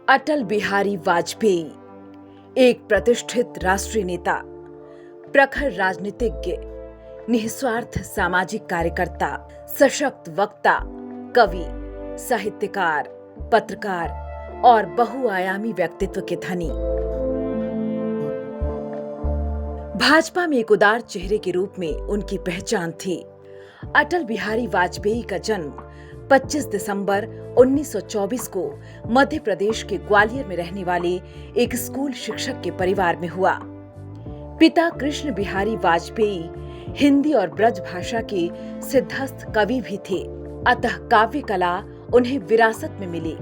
अटल बिहारी वाजपेयी एक प्रतिष्ठित राष्ट्रीय नेता, प्रखर राजनीतिज्ञ, निस्वार्थ सामाजिक कार्यकर्ता, सशक्त वक्ता, कवि, साहित्यकार, पत्रकार और बहुआयामी व्यक्तित्व के धनी। भाजपा में एक उदार चेहरे के रूप में उनकी पहचान थी। अटल बिहारी वाजपेयी का जन्म 25 दिसंबर 1924 को मध्य प्रदेश के ग्वालियर में रहने वाले एक स्कूल शिक्षक के परिवार में हुआ। पिता कृष्ण बिहारी वाजपेयी हिंदी और ब्रज भाषा के सिद्धस्थ कवि भी थे, अतः काव्य कला उन्हें विरासत में मिली।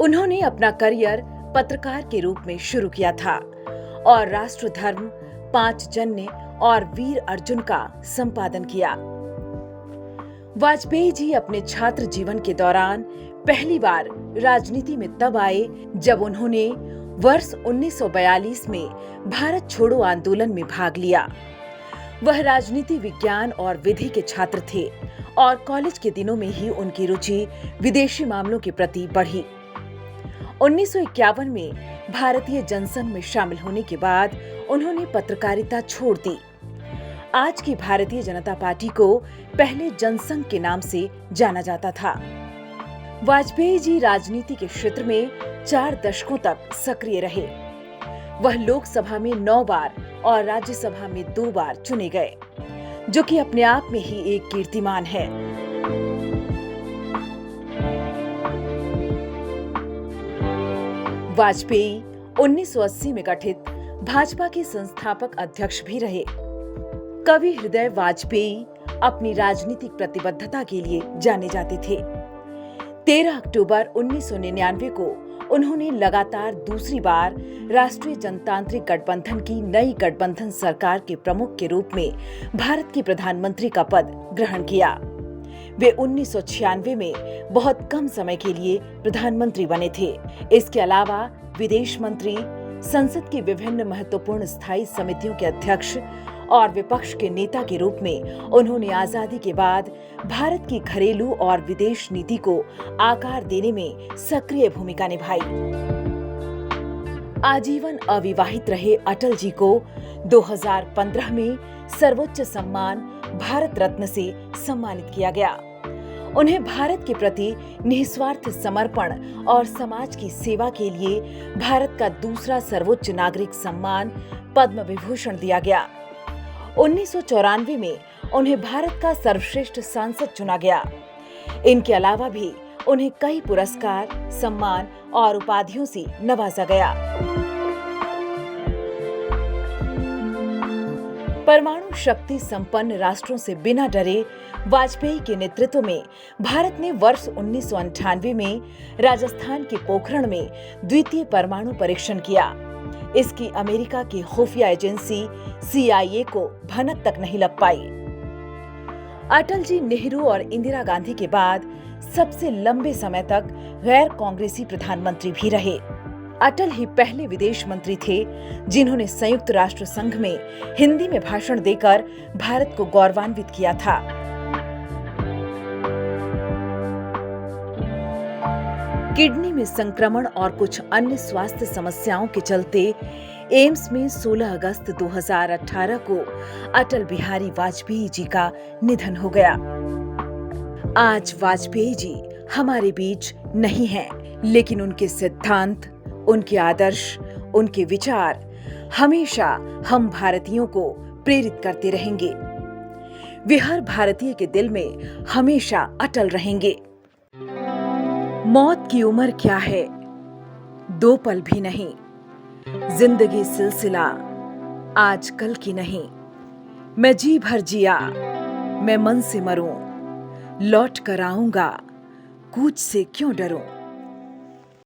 उन्होंने अपना करियर पत्रकार के रूप में शुरू किया था और राष्ट्र धर्म, 5 जन्य और वीर अर्जुन का संपादन किया। वाजपेयी जी अपने छात्र जीवन के दौरान पहली बार राजनीति में तब आए जब उन्होंने वर्ष 1942 में भारत छोड़ो आंदोलन में भाग लिया। वह राजनीति विज्ञान और विधि के छात्र थे और कॉलेज के दिनों में ही उनकी रुचि विदेशी मामलों के प्रति बढ़ी। 1951 में भारतीय जनसंघ में शामिल होने के बाद उन्होंने पत्रकारिता छोड़ दी। आज की भारतीय जनता पार्टी को पहले जनसंघ के नाम से जाना जाता था। वाजपेयी जी राजनीति के क्षेत्र में 4 दशकों तक सक्रिय रहे। वह लोकसभा में 9 बार और राज्यसभा में 2 बार चुने गए, जो कि अपने आप में ही एक कीर्तिमान है। वाजपेयी 1980 में गठित भाजपा के संस्थापक अध्यक्ष भी रहे। कवि हृदय वाजपेयी अपनी राजनीतिक प्रतिबद्धता के लिए जाने जाते थे। 13 अक्टूबर 1999 को उन्होंने लगातार दूसरी बार राष्ट्रीय जनतांत्रिक गठबंधन की नई गठबंधन सरकार के प्रमुख के रूप में भारत के प्रधानमंत्री का पद ग्रहण किया। वे 1996 में बहुत कम समय के लिए प्रधानमंत्री बने थे। इसके अलावा विदेश मंत्री, संसद की विभिन्न महत्वपूर्ण स्थायी समितियों के अध्यक्ष और विपक्ष के नेता के रूप में उन्होंने आजादी के बाद भारत की घरेलू और विदेश नीति को आकार देने में सक्रिय भूमिका निभाई। आजीवन अविवाहित रहे अटल जी को 2015 में सर्वोच्च सम्मान भारत रत्न से सम्मानित किया गया। उन्हें भारत के प्रति निस्वार्थ समर्पण और समाज की सेवा के लिए भारत का दूसरा सर्वोच्च नागरिक सम्मान पद्म विभूषण दिया गया। 1994 में उन्हें भारत का सर्वश्रेष्ठ सांसद चुना गया। इनके अलावा भी उन्हें कई पुरस्कार, सम्मान और उपाधियों से नवाजा गया। परमाणु शक्ति संपन्न राष्ट्रों से बिना डरे वाजपेयी के नेतृत्व में भारत ने वर्ष 1998 में राजस्थान के पोखरण में द्वितीय परमाणु परीक्षण किया। इसकी अमेरिका की खुफिया एजेंसी CIA को भनक तक नहीं लग पाई। अटल जी नेहरू और इंदिरा गांधी के बाद सबसे लंबे समय तक गैर कांग्रेसी प्रधानमंत्री भी रहे। अटल ही पहले विदेश मंत्री थे जिन्होंने संयुक्त राष्ट्र संघ में हिंदी में भाषण देकर भारत को गौरवान्वित किया था। किडनी में संक्रमण और कुछ अन्य स्वास्थ्य समस्याओं के चलते एम्स में 16 अगस्त 2018 को अटल बिहारी वाजपेयी जी का निधन हो गया। आज वाजपेयी जी हमारे बीच नहीं हैं, लेकिन उनके सिद्धांत, उनके आदर्श, उनके विचार हमेशा हम भारतीयों को प्रेरित करते रहेंगे। वे हर भारतीय के दिल में हमेशा अटल रहेंगे। मौत की उम्र क्या है? 2 पल भी नहीं। जिंदगी सिलसिला आज कल की नहीं। मैं जी भर जिया, मैं मन से मरूं, लौट कर आऊंगा, कूच से क्यों डरूं।